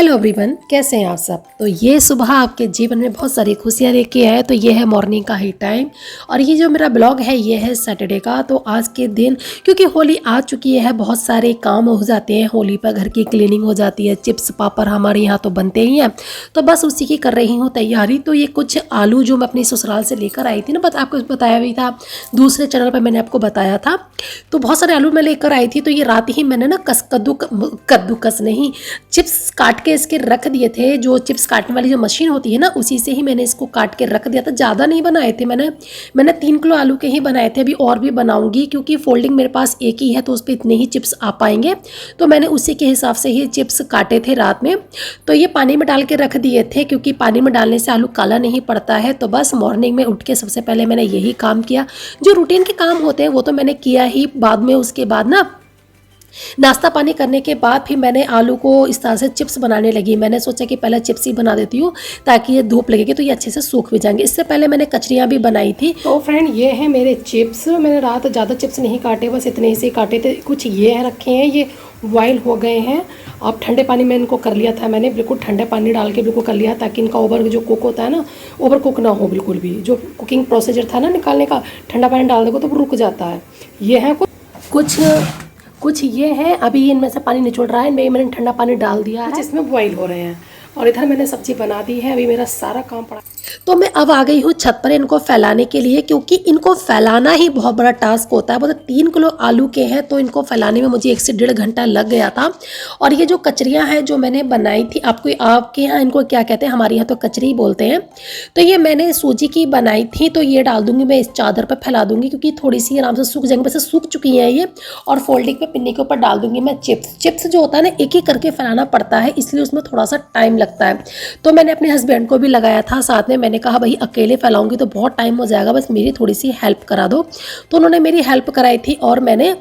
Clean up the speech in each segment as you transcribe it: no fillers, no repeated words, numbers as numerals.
Hello everyone, कैसे हैं आप सब। तो ये सुबह आपके जीवन में बहुत सारी खुशियाँ लेके आए। तो ये है मॉर्निंग का ही टाइम और ये जो मेरा ब्लॉग है ये है सैटरडे का। तो आज के दिन क्योंकि होली आ चुकी है, बहुत सारे काम हो जाते हैं होली पर, घर की क्लीनिंग हो जाती है, चिप्स पापड़ हमारे यहाँ तो बनते ही हैं। तो बस उसी की कर रही हूँ तैयारी। तो ये कुछ आलू जो मैं अपनी ससुराल से लेकर आई थी ना, बस आपको बताया भी था, दूसरे चैनल पर मैंने आपको बताया था। तो बहुत सारे आलू मैं लेकर आई थी। तो ये रात ही मैंने ना कद्दूकस नहीं, चिप्स काट के इसके रख दिए थे। जो चिप्स काटने वाली जो मशीन होती है ना, उसी से ही मैंने इसको काट के रख दिया था। ज़्यादा नहीं बनाए थे मैंने 3 किलो आलू के ही बनाए थे। अभी और भी बनाऊंगी क्योंकि फोल्डिंग मेरे पास एक ही है, तो उस पर इतने ही चिप्स आ पाएंगे। तो मैंने उसी के हिसाब से ही चिप्स काटे थे रात में। तो ये पानी में डाल के रख दिए थे क्योंकि पानी में डालने से आलू काला नहीं पड़ता है। तो बस मॉर्निंग में उठ के सबसे पहले मैंने यही काम किया। जो रूटीन के काम होते हैं वो तो मैंने किया ही, बाद में उसके बाद ना नाश्ता पानी करने के बाद फिर मैंने आलू को इस तरह से चिप्स बनाने लगी। मैंने सोचा कि पहले चिप्स ही बना देती हूँ ताकि ये धूप लगेगी तो ये अच्छे से सूख भी जाएंगे। इससे पहले मैंने कचरियाँ भी बनाई थी। तो फ्रेंड, ये है मेरे चिप्स। मैंने रात ज़्यादा चिप्स नहीं काटे, बस इतने ही से काटे थे। कुछ ये रखे हैं, ये बॉयल हो गए हैं। अब ठंडे पानी में इनको कर लिया था मैंने, बिल्कुल ठंडे पानी डाल के बिल्कुल कर लिया ताकि इनका ओवर जो कुक होता है ना, ओवर कुक ना हो बिल्कुल भी। जो कुकिंग प्रोसीजर था ना निकालने का, ठंडा पानी डाल दो तो रुक जाता है। ये है कुछ ये है। अभी इनमें से पानी निचोड़ रहा है, इनमें मैंने ठंडा पानी डाल दिया है, जिसमें बॉईल हो रहे हैं। और इधर मैंने सब्जी बना दी है। अभी मेरा सारा काम पड़ा। तो मैं अब आ गई हूँ छत पर इनको फैलाने के लिए, क्योंकि इनको फैलाना ही बहुत बड़ा टास्क होता है। मतलब 3 किलो आलू के हैं तो इनको फैलाने में मुझे 1 से 1.5 घंटा लग गया था। और ये जो कचरियाँ हैं जो मैंने बनाई थी, आपके यहाँ इनको क्या कहते हैं, हमारे यहाँ तो कचरी ही बोलते हैं। तो ये मैंने सूजी की बनाई थी। तो ये डाल दूंगी मैं, इस चादर पर फैला दूंगी क्योंकि थोड़ी सी आराम से सूख जाएंगे। वैसे सूख चुकी हैं ये। और फोल्डिंग पे पिन्नी के ऊपर डाल दूंगी मैं चिप्स जो होता है ना, एक एक करके फैलाना पड़ता है, इसलिए उसमें थोड़ा सा टाइम लगता है। तो मैंने अपने हस्बैंड को भी लगाया था साथ में। मैंने कहा भाई अकेले फैलाऊंगी तो बहुत टाइम हो जाएगा, बस मेरी थोड़ी सी हेल्प करा दो। तो उन्होंने मेरी हेल्प कराई थी और मैंने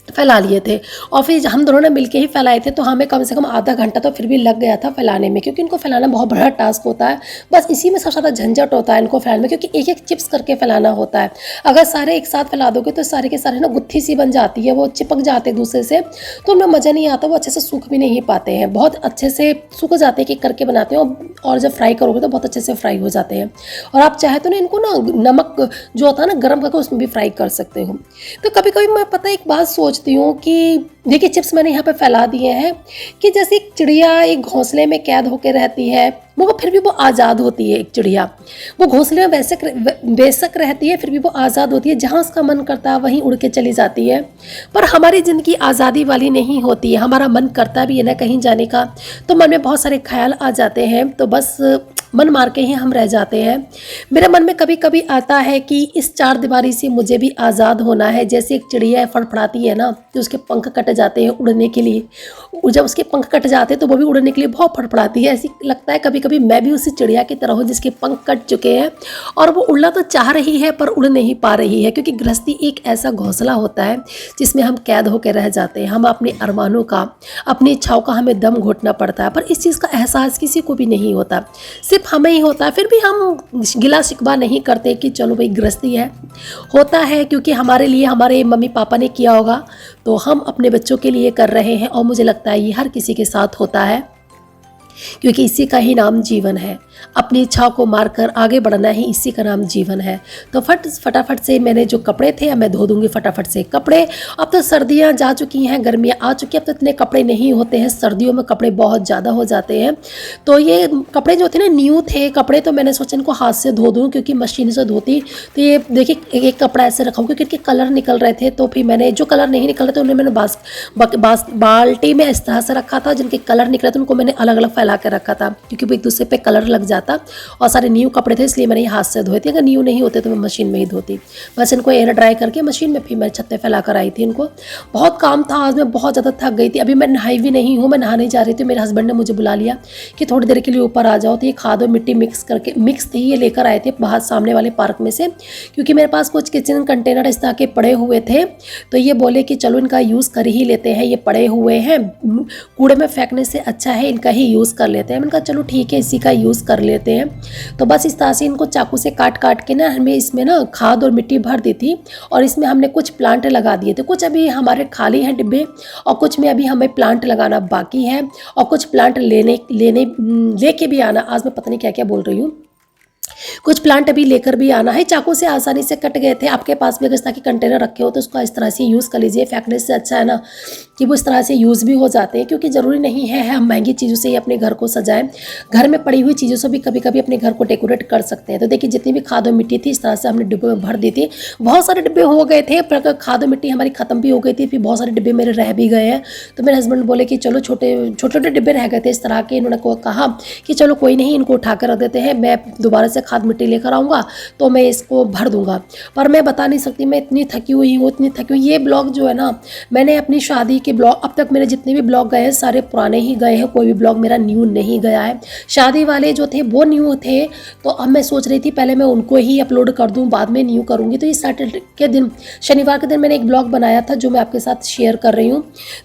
फैला लिए थे। और फिर हम दोनों ने मिलके ही फैलाए थे। तो हमें कम से कम आधा घंटा तो फिर भी लग गया था फैलाने में, क्योंकि इनको फैलाना बहुत बड़ा टास्क होता है। बस इसी में सबसे ज़्यादा झंझट होता है इनको फैलाने में, क्योंकि एक एक चिप्स करके फैलाना होता है। अगर सारे एक साथ फैला दोगे तो सारे के सारे ना गुत्थी सी बन जाती है, वो चिपक जाते हैं दूसरे से, तो उनमें मज़ा नहीं आता, वो अच्छे से सूख भी नहीं पाते हैं। बहुत अच्छे से सूख जाते हैं कि करके बनाते हैं, और जब फ्राई करोगे तो बहुत अच्छे से फ्राई हो जाते हैं। और आप चाहे तो ना इनको ना नमक जो होता है ना गर्म करके उसमें भी फ्राई कर सकते हो। तो कभी कभी मैं पता एक बात सोचती हूँ कि देखिए चिप्स मैंने यहाँ पे फैला दिए हैं कि जैसे एक चिड़िया एक घोंसले में कैद होकर रहती है, वो फिर भी वो आज़ाद होती है। एक चिड़िया वो घोंसले में बेशक रहती है, फिर भी वो आज़ाद होती है। जहाँ उसका मन करता है वहीं उड़ के चली जाती है। पर हमारी ज़िंदगी आज़ादी वाली नहीं होती है। हमारा मन करता भी है ना कहीं जाने का, तो मन में बहुत सारे ख्याल आ जाते हैं, तो बस मन मार के ही हम रह जाते हैं। मेरे मन में कभी कभी आता है कि इस 4 दीवारी से मुझे भी आज़ाद होना है। जैसे एक चिड़िया फड़फड़ाती है ना, तो उसके पंख कट जाते हैं उड़ने के लिए। जब उसके पंख कट जाते हैं तो वो भी उड़ने के लिए बहुत फड़फड़ाती है। ऐसी लगता है कभी कभी मैं भी उसी चिड़िया की तरह हूँ जिसके पंख कट चुके हैं और वो उड़ना तो चाह रही है पर उड़ नहीं पा रही है। क्योंकि गृहस्थी एक ऐसा घोंसला होता है जिसमें हम कैद होकर रह जाते हैं। हम अपने अरमानों का, अपनी इच्छाओं का हमें दम घोटना पड़ता है, पर इस चीज़ का एहसास किसी को भी नहीं होता, सिर्फ हमें ही होता है। फिर भी हम गिला शिकवा नहीं करते कि चलो भाई गृहस्थी है। होता है क्योंकि हमारे लिए हमारे मम्मी पापा ने किया होगा, तो हम अपने बच्चों के लिए कर रहे हैं। और मुझे लगता है ये हर किसी के साथ होता है, क्योंकि इसी का ही नाम जीवन है। अपनी इच्छाओं को मारकर आगे बढ़ना ही इसी का नाम जीवन है। तो फटाफट से मैंने जो कपड़े थे अब मैं धो दूंगी फटाफट से कपड़े। अब तो सर्दियां जा चुकी हैं, गर्मियां आ चुकी हैं, अब तो इतने कपड़े नहीं होते हैं। सर्दियों में कपड़े बहुत ज़्यादा हो जाते हैं। तो ये कपड़े जो थे ना, न्यू थे कपड़े, तो मैंने सोचा इनको हाथ से धो दूँ, क्योंकि मशीन से धोती तो ये देखिए एक कपड़ा ऐसे रखा हूँ, क्योंकि इनके कलर निकल रहे थे। तो फिर मैंने जो कलर नहीं निकल रहे थे उन्हें मैंने बाल्टी में इस तरह से रखा था। जिनके कलर निकले थे उनको मैंने अलग अलग फैला के रखा था, क्योंकि वो एक दूसरे पे कलर लग जाता। और सारे न्यू कपड़े थे इसलिए मैंने ये हाथ से धोए थे। अगर न्यू नहीं होते तो मैं मशीन में ही धोती। बस इनको एयर ड्राई करके मशीन में फिर मैं छत पे फैला कर आई थी इनको। बहुत काम था आज, मैं बहुत ज़्यादा थक गई थी। अभी मैं नहाई भी नहीं हूँ, मैं नहाने जा रही थी। मेरे हस्बैंड ने मुझे बुला लिया कि थोड़ी देर के लिए ऊपर आ जाओ। तो ये खाद और मिट्टी मिक्स थी, ये लेकर आए थे बाहर सामने वाले पार्क में से, क्योंकि मेरे पास कुछ किचन कंटेनर इस तरह के पड़े हुए थे। तो ये बोले कि चलो इनका यूज़ कर ही लेते हैं, ये पड़े हुए हैं, कूड़े में फेंकने से अच्छा है इनका ही यूज़ कर लेते हैं। मैंने कहा चलो ठीक है, इसी का यूज़ कर लेते हैं। तो बस इस तरह से इनको चाकू से काट काट के ना हमें इसमें ना खाद और मिट्टी भर दी थी और इसमें हमने कुछ प्लांट लगा दिए थे। कुछ अभी हमारे खाली हैं डिब्बे और कुछ में अभी हमें प्लांट लगाना बाकी है और कुछ प्लांट लेके भी आना। आज मैं पता नहीं क्या क्या बोल रही हूँ। कुछ प्लांट अभी लेकर भी आना है। चाकू से आसानी से कट गए थे। आपके पास भी अगर इस तरह के कंटेनर रखे हो तो उसका इस तरह से यूज़ कर लीजिए। फेंकने से अच्छा है ना कि वो इस तरह से यूज़ भी हो जाते हैं, क्योंकि ज़रूरी नहीं है हम महंगी चीज़ों से ही अपने घर को सजाएं। घर में पड़ी हुई चीज़ों से भी कभी कभी अपने घर को डेकोरेट कर सकते हैं। तो देखिए जितनी भी खाद और मिट्टी थी इस तरह से हमने डिब्बे में भर दी थी। बहुत सारे डिब्बे हो गए थे पर खाद और मिट्टी हमारी ख़त्म भी हो गई थी। फिर बहुत सारे डिब्बे मेरे रह भी गए हैं। तो मेरे हस्बैंड बोले कि चलो छोटे छोटे डिब्बे रह गए थे इस तरह के। इन्होंने कहा कि चलो कोई नहीं, इनको उठा कर रख देते हैं, मैं दोबारा से खाद मिट्टी लेकर आऊँगा तो मैं इसको भर दूंगा। पर मैं बता नहीं सकती, मैं इतनी थकी हुई हूँ, इतनी थकी हुई। ये ब्लॉग जो है ना, मैंने अपनी शादी के ब्लॉग, अब तक मेरे जितने भी ब्लॉग गए हैं सारे पुराने ही गए हैं, कोई भी ब्लॉग मेरा न्यू नहीं गया है। शादी वाले जो थे वो न्यू थे, तो अब मैं सोच रही थी पहले मैं उनको ही अपलोड कर दूँ, बाद में न्यू करूँगी। तो इस सैटरडे के दिन, शनिवार के दिन मैंने एक ब्लॉग बनाया था जो मैं आपके साथ शेयर कर रही हूँ।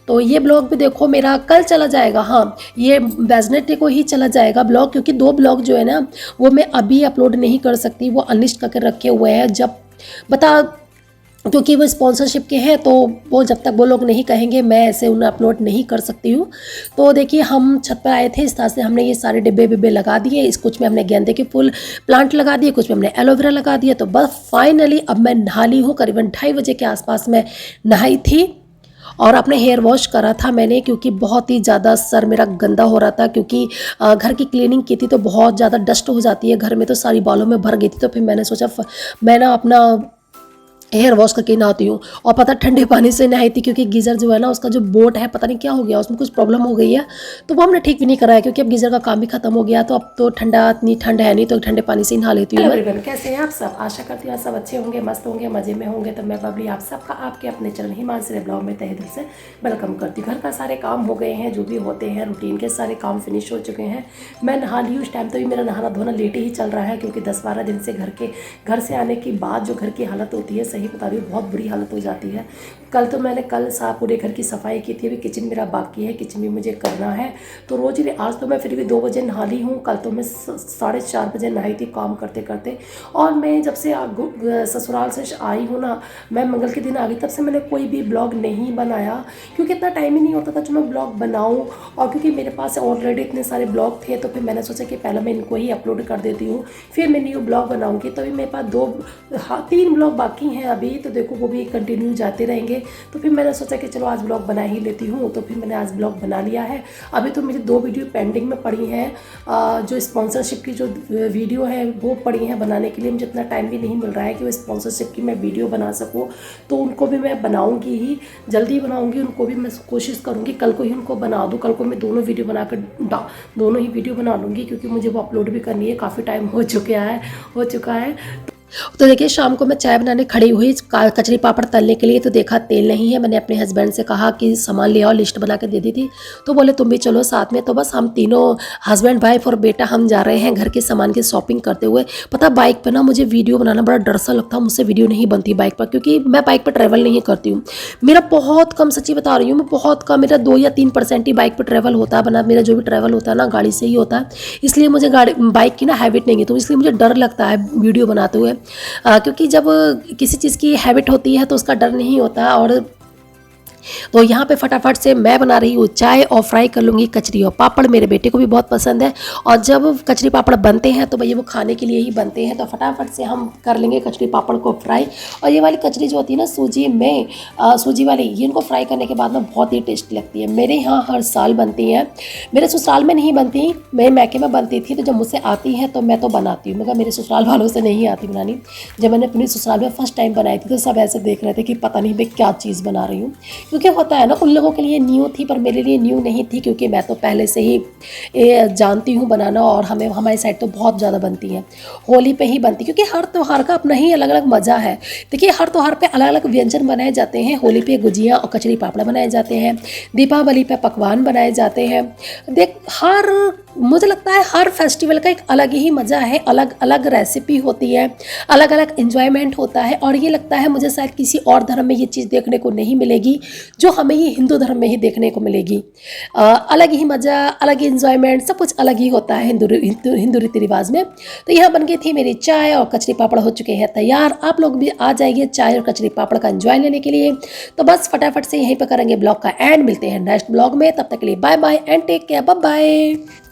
तो ये ब्लॉग भी देखो मेरा कल चला जाएगा। हाँ, ये वेडनेसडे को ही चला जाएगा ब्लॉग, क्योंकि 2 ब्लॉग जो है ना वो मैं अभी अपलोड नहीं कर सकती, वो अनलिस्ट करके रखे हुए हैं। जब बता, क्योंकि वो स्पॉन्सरशिप के हैं तो वो जब तक वो लोग नहीं कहेंगे मैं ऐसे उन्हें अपलोड नहीं कर सकती हूँ। तो देखिए हम छत पर आए थे, इस तरह से हमने ये सारे डिब्बे लगा दिए। इस कुछ में हमने गेंदे के फूल प्लांट लगा दिए, कुछ में हमने एलोवेरा लगा दिया। तो बस फाइनली अब मैं नहा ली हूँ। करीबन 2:30 बजे के आसपास मैं नहाई थी और अपने हेयर वॉश करा था मैंने, क्योंकि बहुत ही ज़्यादा सर मेरा गंदा हो रहा था। क्योंकि घर की क्लीनिंग की थी तो बहुत ज़्यादा डस्ट हो जाती है घर में, तो सारी बालों में भर गई थी। तो फिर मैंने सोचा मैं ना अपना हेयर वॉश करके नहाती हूँ। और पता ठंडे पानी से नहाई थी, क्योंकि गीज़र जो है ना उसका जो बोट है पता नहीं क्या हो गया, उसमें कुछ प्रॉब्लम हो गई है। तो वो हमने ठीक भी नहीं कराया, क्योंकि अब गीज़र का काम भी खत्म हो गया। तो अब तो ठंडा, इतनी ठंड है नहीं, तो ठंडे पानी से नहा लेती हूँ। कैसे हैं आप सब? आशा करती हूँ आप सब अच्छे होंगे, मस्त होंगे, मज़े में होंगे। तो मैं बबली आप सबका आपके अपने चैनल हिमांशी ब्लॉग में तहे दिल से वेलकम करती हूँ। घर का सारे काम हो गए हैं, जो भी होते हैं रूटीन के सारे काम फिनिश हो चुके हैं। मैं नहा ली हूँ। इस टाइम तो भी मेरा नहाना धोना लेट ही चल रहा है, क्योंकि 10-12 दिन से घर से आने के बाद जो घर की हालत होती है, सही बता रही हूँ, बहुत बुरी हालत हो जाती है। मैंने कल साफ पूरे घर की सफाई की थी। अभी किचन मेरा बाकी है, किचन भी मुझे करना है। तो रोज़ ही, आज तो मैं फिर भी 2 बजे नहा ली हूँ। कल तो मैं 4:30 बजे नहाई थी काम करते करते। और मैं जब से ससुराल से आई हूँ ना, मैं मंगल के दिन आ गई, तब से मैंने कोई भी ब्लॉग नहीं बनाया, क्योंकि इतना टाइम ही नहीं होता था जो मैं ब्लॉग बनाऊँ। और क्योंकि मेरे पास ऑलरेडी इतने सारे ब्लॉग थे, तो फिर मैंने सोचा कि पहले मैं इनको ही अपलोड कर देती हूँ, फिर मैं न्यू ब्लॉग बनाऊँगी। तो अभी मेरे पास 3 ब्लॉग बाकी हैं अभी, तो देखो वो भी कंटिन्यू जाते रहेंगे। तो फिर मैंने सोचा कि चलो आज ब्लॉग बना ही लेती हूँ। तो फिर मैंने आज ब्लॉग बना लिया है। अभी तो मेरी 2 वीडियो पेंडिंग में पड़ी हैं। जो स्पॉन्सरशिप की जो वीडियो है वो पड़ी हैं बनाने के लिए। मुझे इतना टाइम भी नहीं मिल रहा है कि वो स्पॉन्सरशिप की मैं वीडियो बना सकूँ। तो उनको भी मैं बनाऊँगी ही, जल्दी बनाऊँगी। उनको भी मैं कोशिश करूँगी कल को ही उनको बना दूँ। कल को मैं दोनों ही वीडियो बना लूँगी, क्योंकि मुझे वो अपलोड भी करनी है। काफ़ी टाइम हो चुका है। तो देखिए शाम को मैं चाय बनाने खड़ी हुई कचरी पापड़ तलने के लिए। तो देखा तेल नहीं है। मैंने अपने हस्बैंड से कहा कि सामान ले आओ, लिस्ट बना के दे दी थी। तो बोले तुम भी चलो साथ में। तो बस हम तीनों, हस्बैंड, वाइफ और बेटा, हम जा रहे हैं घर के सामान की शॉपिंग करते हुए। पता बाइक पर ना मुझे वीडियो बनाना बड़ा डर सा लगता है, मुझसे वीडियो नहीं बनती बाइक पर, क्योंकि मैं बाइक पर ट्रैवल नहीं करती हूँ। मेरा बहुत कम, सच्ची बता रही हूँ मैं, बहुत कम, मेरा 2 या 3% ही बाइक पर ट्रैवल होता है। बना मेरा जो भी ट्रैवल होता है ना गाड़ी से ही होता है, इसलिए मुझे बाइक की ना हैबिट नहीं है। तो इसलिए मुझे डर लगता है वीडियो बनाते हुए, क्योंकि जब किसी चीज़ की हैबिट होती है तो उसका डर नहीं होता। और तो यहाँ पे फटाफट से मैं बना रही हूँ चाय और फ्राई कर लूँगी कचरी और पापड़। मेरे बेटे को भी बहुत पसंद है, और जब कचरी पापड़ बनते हैं तो भैया वो खाने के लिए ही बनते हैं। तो फटाफट से हम कर लेंगे कचरी पापड़ को फ्राई। और ये वाली कचरी जो होती है ना सूजी वाली, ये इनको फ्राई करने के बाद में बहुत ही टेस्टी लगती है। मेरे यहाँ हर साल बनती है। मेरे ससुराल में नहीं बनती, मेरे मैके में बनती थी। तो जब मुझसे आती है तो मैं तो बनाती हूँ, मगर मेरे ससुराल वालों से नहीं आती बनानी। जब मैंने अपने ससुराल में फर्स्ट टाइम बनाई थी तो सब ऐसे देख रहे थे कि पता नहीं मैं क्या चीज़ बना रही हूँ, क्योंकि होता है ना उन लोगों के लिए न्यू थी पर मेरे लिए न्यू नहीं थी, क्योंकि मैं तो पहले से ही जानती हूँ बनाना। और हमारी साइड तो बहुत ज़्यादा बनती है, होली पे ही बनती, क्योंकि हर त्यौहार का अपना ही अलग अलग मज़ा है। देखिए हर त्यौहार पे अलग अलग व्यंजन बनाए जाते हैं। होली पे गुजिया और कचरी पापड़ बनाए जाते हैं, दीपावली पे पकवान बनाए जाते हैं। हर मुझे लगता है हर फेस्टिवल का एक अलग ही मज़ा है, अलग अलग रेसिपी होती है, अलग अलग इंजॉयमेंट होता है। और ये लगता है मुझे शायद किसी और धर्म में ये चीज़ देखने को नहीं मिलेगी जो हमें ये हिंदू धर्म में ही देखने को मिलेगी। अलग ही मज़ा, अलग ही इंजॉयमेंट, सब कुछ अलग ही होता है हिंदू रीति रिवाज में। तो यहाँ बन गई थी मेरी चाय और कचरी पापड़ हो चुके हैं तैयार। आप लोग भी आ जाइए चाय और कचरी पापड़ का एंजॉय लेने के लिए। तो बस फटाफट से यहीं पर करेंगे ब्लॉग का एंड। मिलते हैं नेक्स्ट ब्लॉग में, तब तक के लिए bye bye and take care, bye bye.